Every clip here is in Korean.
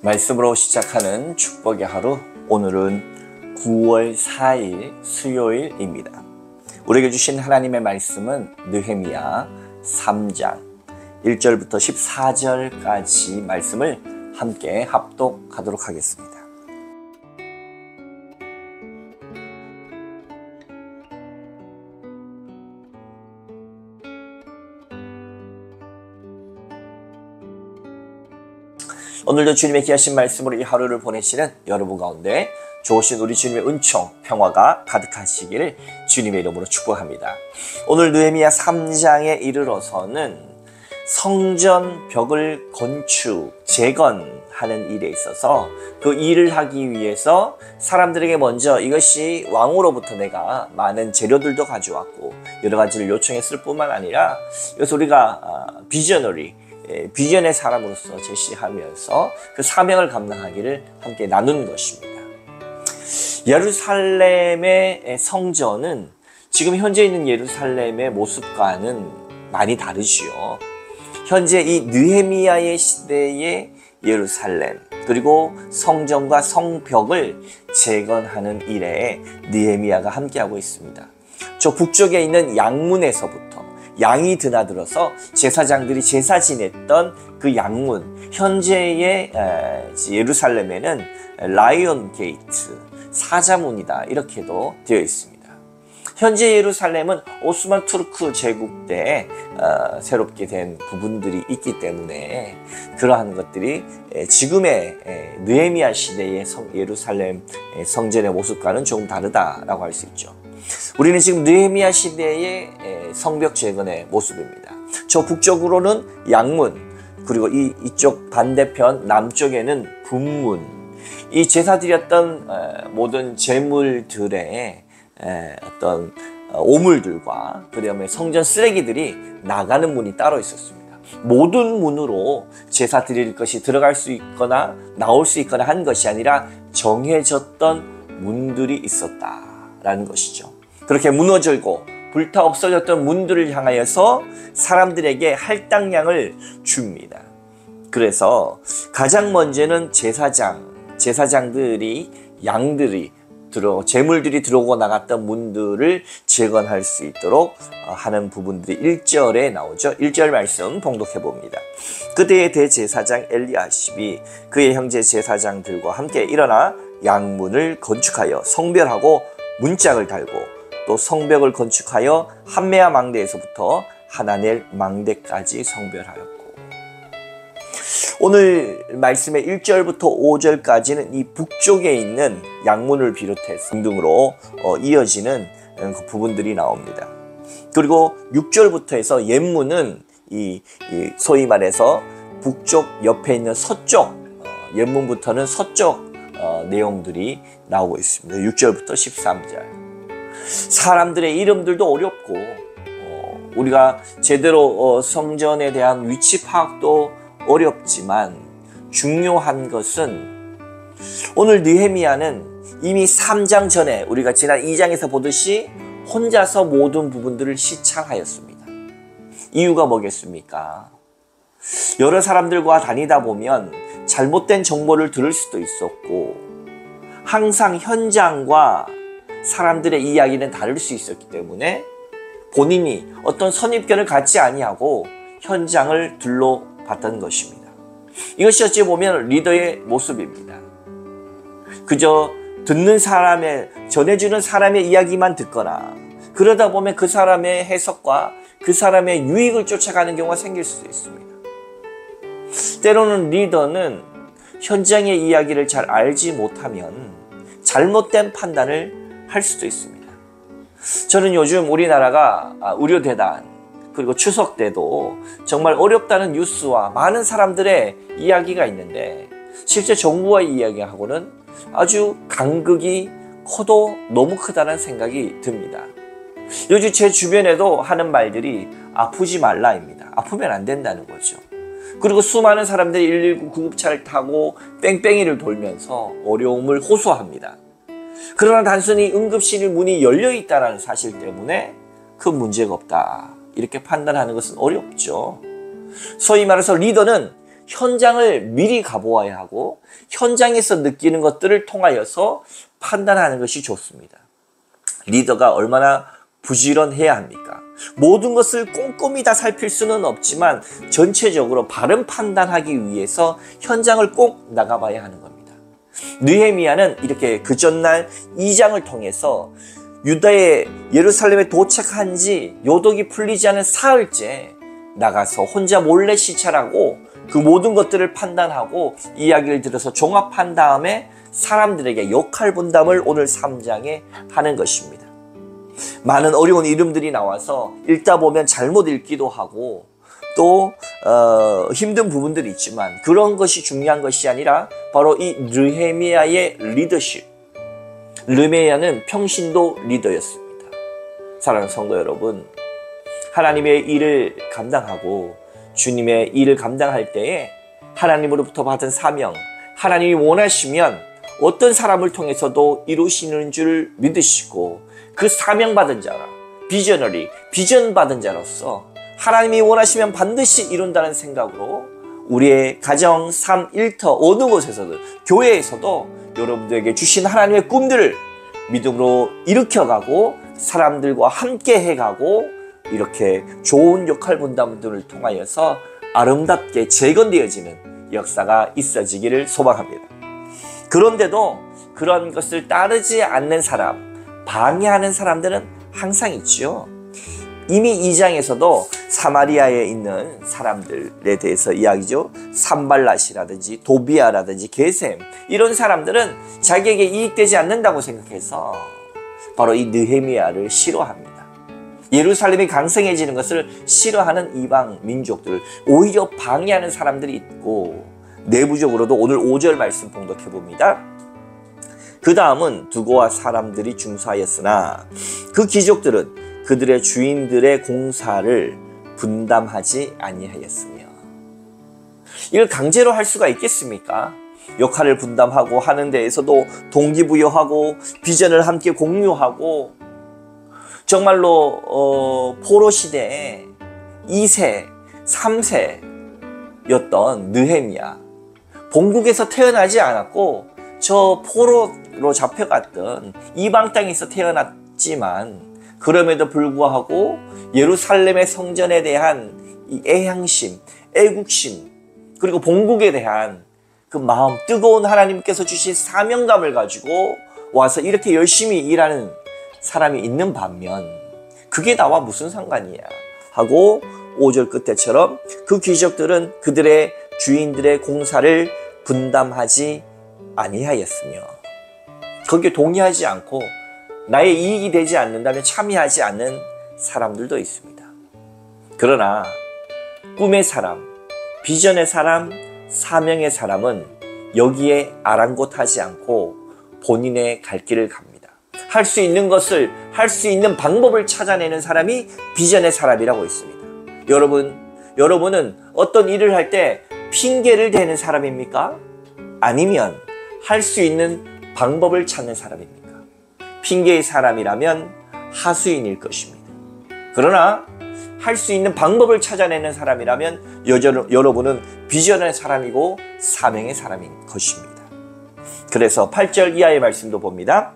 말씀으로 시작하는 축복의 하루, 오늘은 9월 4일 수요일입니다. 우리에게 주신 하나님의 말씀은 느헤미야 3장 1절부터 14절까지 말씀을 함께 합독하도록 하겠습니다. 오늘도 주님의 귀하신 말씀으로 이 하루를 보내시는 여러분 가운데 좋으신 우리 주님의 은총, 평화가 가득하시기를 주님의 이름으로 축복합니다. 오늘 느헤미야 3장에 이르러서는 성전 벽을 건축, 재건하는 일에 있어서 그 일을 하기 위해서 사람들에게 먼저 이것이 왕으로부터 내가 많은 재료들도 가져왔고 여러 가지를 요청했을 뿐만 아니라 이것을 우리가 비전의 사람으로서 제시하면서 그 사명을 감당하기를 함께 나누는 것입니다. 예루살렘의 성전은 지금 현재 있는 예루살렘의 모습과는 많이 다르지요. 현재 이 느헤미야의 시대의 예루살렘, 그리고 성전과 성벽을 재건하는 일에 느헤미야가 함께하고 있습니다. 저 북쪽에 있는 양문에서부터 양이 드나들어서 제사장들이 제사 지냈던 그 양문, 현재의 예루살렘에는 라이온 게이트, 사자문이다 이렇게도 되어 있습니다. 현재 예루살렘은 오스만 투르크 제국 때 새롭게 된 부분들이 있기 때문에 그러한 것들이 지금의 느헤미야 시대의 예루살렘 성전의 모습과는 조금 다르다라고 할 수 있죠. 우리는 지금 느헤미야 시대의 성벽 재건의 모습입니다. 저 북쪽으로는 양문, 그리고 이쪽 반대편 남쪽에는 분문, 이 제사 드렸던 모든 제물들의 어떤 오물들과 그다음에 성전 쓰레기들이 나가는 문이 따로 있었습니다. 모든 문으로 제사 드릴 것이 들어갈 수 있거나 나올 수 있거나 한 것이 아니라 정해졌던 문들이 있었다라는 것이죠. 그렇게 무너지고 불타 없어졌던 문들을 향하여서 사람들에게 할당량을 줍니다. 그래서 가장 먼저는 제사장들이 양들이 재물들이 들어오고 나갔던 문들을 재건할 수 있도록 하는 부분들이 1절에 나오죠. 1절 말씀 봉독해 봅니다. 그때의 대제사장 엘리야십이 그의 형제 제사장들과 함께 일어나 양문을 건축하여 성별하고 문짝을 달고 또 성벽을 건축하여 한메아 망대에서부터 하나넬 망대까지 성별하였고, 오늘 말씀의 1절부터 5절까지는 이 북쪽에 있는 양문을 비롯해서 등등으로 이어지는 그 부분들이 나옵니다. 그리고 6절부터 해서 옛문은 소위 말해서 북쪽 옆에 있는 서쪽, 옛문부터는 서쪽 내용들이 나오고 있습니다. 6절부터 13절. 사람들의 이름들도 어렵고 우리가 제대로 성전에 대한 위치 파악도 어렵지만 중요한 것은 오늘 느헤미야는 이미 3장 전에 우리가 지난 2장에서 보듯이 혼자서 모든 부분들을 시찰하였습니다. 이유가 뭐겠습니까? 여러 사람들과 다니다 보면 잘못된 정보를 들을 수도 있었고 항상 현장과 사람들의 이야기는 다를 수 있었기 때문에 본인이 어떤 선입견을 갖지 아니하고 현장을 둘러봤던 것입니다. 이것이 어찌 보면 리더의 모습입니다. 그저 듣는 사람의, 전해주는 사람의 이야기만 듣거나 그러다 보면 그 사람의 해석과 그 사람의 유익을 쫓아가는 경우가 생길 수도 있습니다. 때로는 리더는 현장의 이야기를 잘 알지 못하면 잘못된 판단을 할 수도 있습니다. 저는 요즘 우리나라가 의료대단 그리고 추석 때도 정말 어렵다는 뉴스와 많은 사람들의 이야기가 있는데 실제 정부와의 이야기하고는 아주 간극이 커도 너무 크다는 생각이 듭니다. 요즘 제 주변에도 하는 말들이 아프지 말라입니다. 아프면 안 된다는 거죠. 그리고 수많은 사람들이 119 구급차를 타고 뺑뺑이를 돌면서 어려움을 호소합니다. 그러나 단순히 응급실 문이 열려있다는 사실 때문에 큰 문제가 없다 이렇게 판단하는 것은 어렵죠. 소위 말해서 리더는 현장을 미리 가보아야 하고 현장에서 느끼는 것들을 통하여서 판단하는 것이 좋습니다. 리더가 얼마나 부지런해야 합니까? 모든 것을 꼼꼼히 다 살필 수는 없지만 전체적으로 바른 판단하기 위해서 현장을 꼭 나가봐야 하는 겁니다. 느헤미야는 이렇게 그 전날 2장을 통해서 유다의 예루살렘에 도착한 지 요독이 풀리지 않은 사흘째 나가서 혼자 몰래 시찰하고 그 모든 것들을 판단하고 이야기를 들어서 종합한 다음에 사람들에게 역할 분담을 오늘 3장에 하는 것입니다. 많은 어려운 이름들이 나와서 읽다 보면 잘못 읽기도 하고 또 힘든 부분들이 있지만 그런 것이 중요한 것이 아니라 바로 이 느헤미야의 리더십. 느헤미야는 평신도 리더였습니다. 사랑하는 성도 여러분, 하나님의 일을 감당하고 주님의 일을 감당할 때에 하나님으로부터 받은 사명, 하나님이 원하시면 어떤 사람을 통해서도 이루시는 줄 믿으시고 그 사명받은 자라, 비전 받은 자로서 하나님이 원하시면 반드시 이룬다는 생각으로 우리의 가정, 삶, 일터 어느 곳에서든 교회에서도 여러분들에게 주신 하나님의 꿈들을 믿음으로 일으켜가고 사람들과 함께 해가고 이렇게 좋은 역할 분담들을 통하여서 아름답게 재건되어지는 역사가 있어지기를 소망합니다. 그런데도 그런 것을 따르지 않는 사람, 방해하는 사람들은 항상 있죠. 이미 2장에서도 사마리아에 있는 사람들에 대해서 이야기죠. 산발랏이라든지 도비아라든지 게셈, 이런 사람들은 자기에게 이익되지 않는다고 생각해서 바로 이 느헤미야를 싫어합니다. 예루살렘이 강성해지는 것을 싫어하는 이방 민족들을 오히려 방해하는 사람들이 있고, 내부적으로도 오늘 5절 말씀 봉독해 봅니다. 그 다음은 두고와 사람들이 중수하였으나 그 귀족들은 그들의 주인들의 공사를 분담하지 아니하였으며. 이걸 강제로 할 수가 있겠습니까? 역할을 분담하고 하는 데에서도 동기부여하고 비전을 함께 공유하고, 정말로 포로 시대에 2세, 3세였던 느헤미야, 본국에서 태어나지 않았고 저 포로로 잡혀갔던 이방 땅에서 태어났지만 그럼에도 불구하고 예루살렘의 성전에 대한 이 애향심, 애국심, 그리고 본국에 대한 그 마음, 뜨거운 하나님께서 주신 사명감을 가지고 와서 이렇게 열심히 일하는 사람이 있는 반면 그게 나와 무슨 상관이야 하고 5절 끝에처럼 그 귀족들은 그들의 주인들의 공사를 분담하지 아니하였으며, 거기에 동의하지 않고 나의 이익이 되지 않는다면 참여하지 않는 사람들도 있습니다. 그러나 꿈의 사람, 비전의 사람, 사명의 사람은 여기에 아랑곳하지 않고 본인의 갈 길을 갑니다. 할 수 있는 것을, 할 수 있는 방법을 찾아내는 사람이 비전의 사람이라고 있습니다. 여러분은 어떤 일을 할 때 핑계를 대는 사람입니까? 아니면 할 수 있는 방법을 찾는 사람입니까? 핑계의 사람이라면 하수인일 것입니다. 그러나 할 수 있는 방법을 찾아내는 사람이라면 여러분은 비전의 사람이고 사명의 사람인 것입니다. 그래서 8절 이하의 말씀도 봅니다.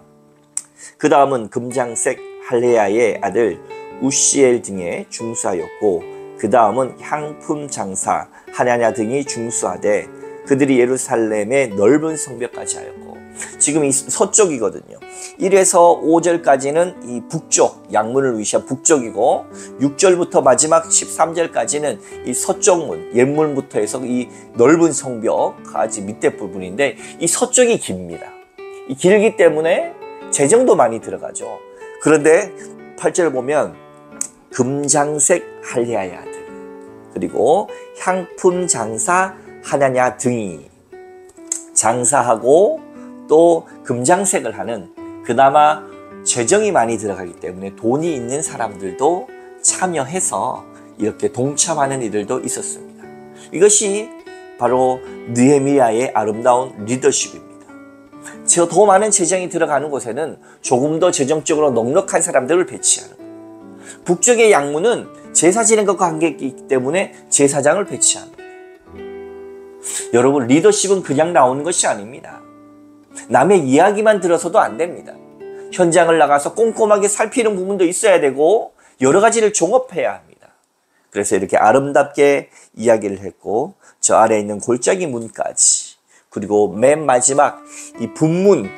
그 다음은 금장색 할레야의 아들 우시엘 등에 중수하였고, 그 다음은 향품 장사 하냐냐 등이 중수하되 그들이 예루살렘의 넓은 성벽까지 하였고, 지금 이 서쪽이거든요. 1에서 5절까지는 이 북쪽, 양문을 위시한 북쪽이고 6절부터 마지막 13절까지는 이 서쪽문, 옛문부터 해서 이 넓은 성벽까지 밑에 부분인데, 이 서쪽이 깁니다. 이 길기 때문에 재정도 많이 들어가죠. 그런데 8절 보면 금장색 할레야의 아들, 그리고 향품 장사 하냐냐 등이 장사하고 또 금장색을 하는, 그나마 재정이 많이 들어가기 때문에 돈이 있는 사람들도 참여해서 이렇게 동참하는 이들도 있었습니다. 이것이 바로 느헤미야의 아름다운 리더십입니다. 더 많은 재정이 들어가는 곳에는 조금 더 재정적으로 넉넉한 사람들을 배치하는 거예요. 북쪽의 양문은 제사 지낸 것과 관계있기 때문에 제사장을 배치합니다. 여러분, 리더십은 그냥 나오는 것이 아닙니다. 남의 이야기만 들어서도 안 됩니다. 현장을 나가서 꼼꼼하게 살피는 부분도 있어야 되고 여러 가지를 종합해야 합니다. 그래서 이렇게 아름답게 이야기를 했고 저 아래에 있는 골짜기 문까지, 그리고 맨 마지막 이 분문,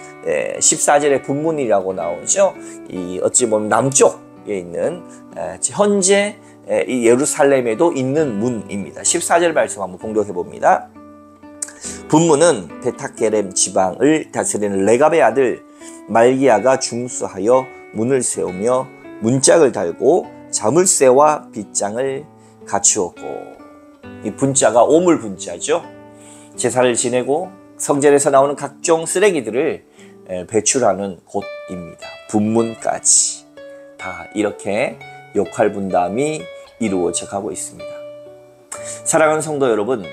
14절의 분문이라고 나오죠. 이 어찌 보면 남쪽에 있는 현재 이 예루살렘에도 있는 문입니다. 14절 말씀 한번 공독해 봅니다. 분문은 베타게렘 지방을 다스리는 레갑의 아들 말기야가 중수하여 문을 세우며 문짝을 달고 자물쇠와 빗장을 갖추었고, 이 분자가 오물 분자죠. 제사를 지내고 성전에서 나오는 각종 쓰레기들을 배출하는 곳입니다. 분문까지 다 이렇게 역할 분담이 이루어져 가고 있습니다. 사랑하는 성도 여러분,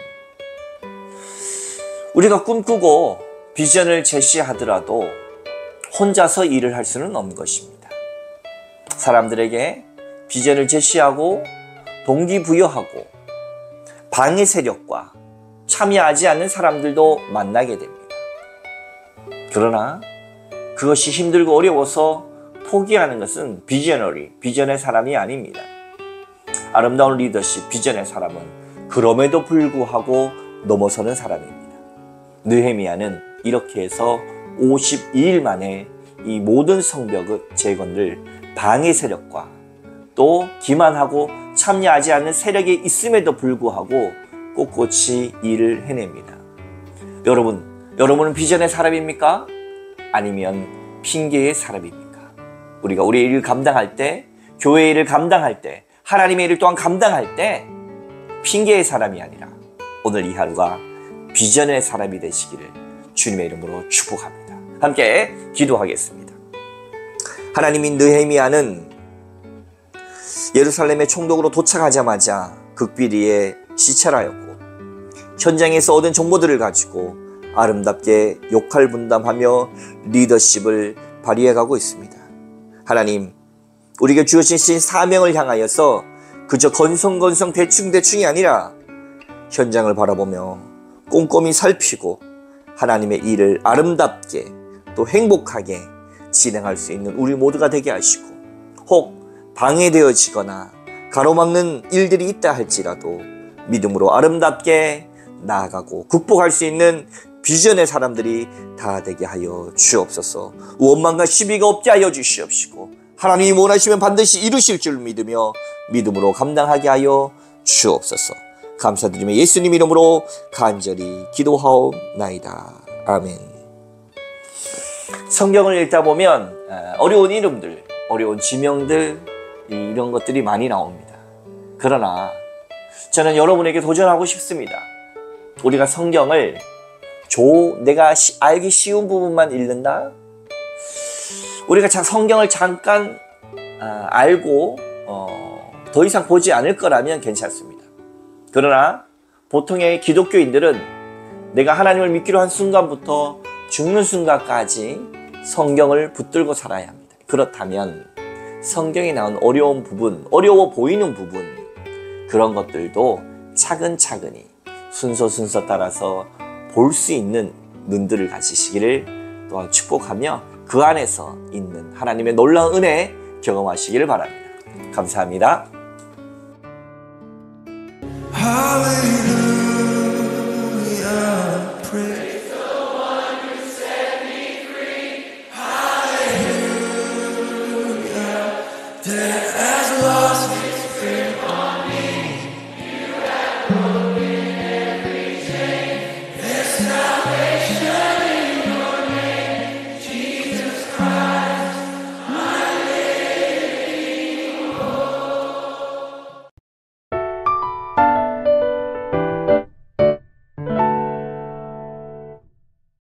우리가 꿈꾸고 비전을 제시하더라도 혼자서 일을 할 수는 없는 것입니다. 사람들에게 비전을 제시하고 동기부여하고 방해 세력과 참여하지 않는 사람들도 만나게 됩니다. 그러나 그것이 힘들고 어려워서 포기하는 것은 비전의 사람이 아닙니다. 아름다운 리더십, 비전의 사람은 그럼에도 불구하고 넘어서는 사람입니다. 느헤미야는 이렇게 해서 52일 만에 이 모든 성벽의 재건을 방해 세력과 또 기만하고 참여하지 않는 세력이 있음에도 불구하고 꼿꼿이 일을 해냅니다. 여러분은 비전의 사람입니까? 아니면 핑계의 사람입니까? 우리가 우리의 일을 감당할 때, 교회의 일을 감당할 때, 하나님의 일을 또한 감당할 때 핑계의 사람이 아니라 오늘 이 하루가 비전의 사람이 되시기를 주님의 이름으로 축복합니다. 함께 기도하겠습니다. 하나님인 느헤미야는 예루살렘의 총독으로 도착하자마자 극비리에 시찰하였고 현장에서 얻은 정보들을 가지고 아름답게 역할 분담하며 리더십을 발휘해가고 있습니다. 하나님, 우리에게 주어진 사명을 향하여서 그저 건성건성 대충대충이 아니라 현장을 바라보며 꼼꼼히 살피고 하나님의 일을 아름답게 또 행복하게 진행할 수 있는 우리 모두가 되게 하시고, 혹 방해되어지거나 가로막는 일들이 있다 할지라도 믿음으로 아름답게 나아가고 극복할 수 있는 비전의 사람들이 다 되게 하여 주옵소서. 원망과 시비가 없게 하여 주시옵시고 하나님이 원하시면 반드시 이루실 줄 믿으며 믿음으로 감당하게 하여 주옵소서. 감사드리며 예수님 이름으로 간절히 기도하옵나이다. 아멘. 성경을 읽다 보면 어려운 이름들, 어려운 지명들, 이런 것들이 많이 나옵니다. 그러나 저는 여러분에게 도전하고 싶습니다. 우리가 성경을 내가 알기 쉬운 부분만 읽는다? 우리가 성경을 잠깐 알고 더 이상 보지 않을 거라면 괜찮습니다. 그러나 보통의 기독교인들은 내가 하나님을 믿기로 한 순간부터 죽는 순간까지 성경을 붙들고 살아야 합니다. 그렇다면 성경에 나온 어려운 부분, 어려워 보이는 부분, 그런 것들도 차근차근히 순서 따라서 볼 수 있는 눈들을 가지시기를 또한 축복하며 그 안에서 있는 하나님의 놀라운 은혜 경험하시기를 바랍니다. 감사합니다. Hallelujah, praise the one who set me free. Hallelujah,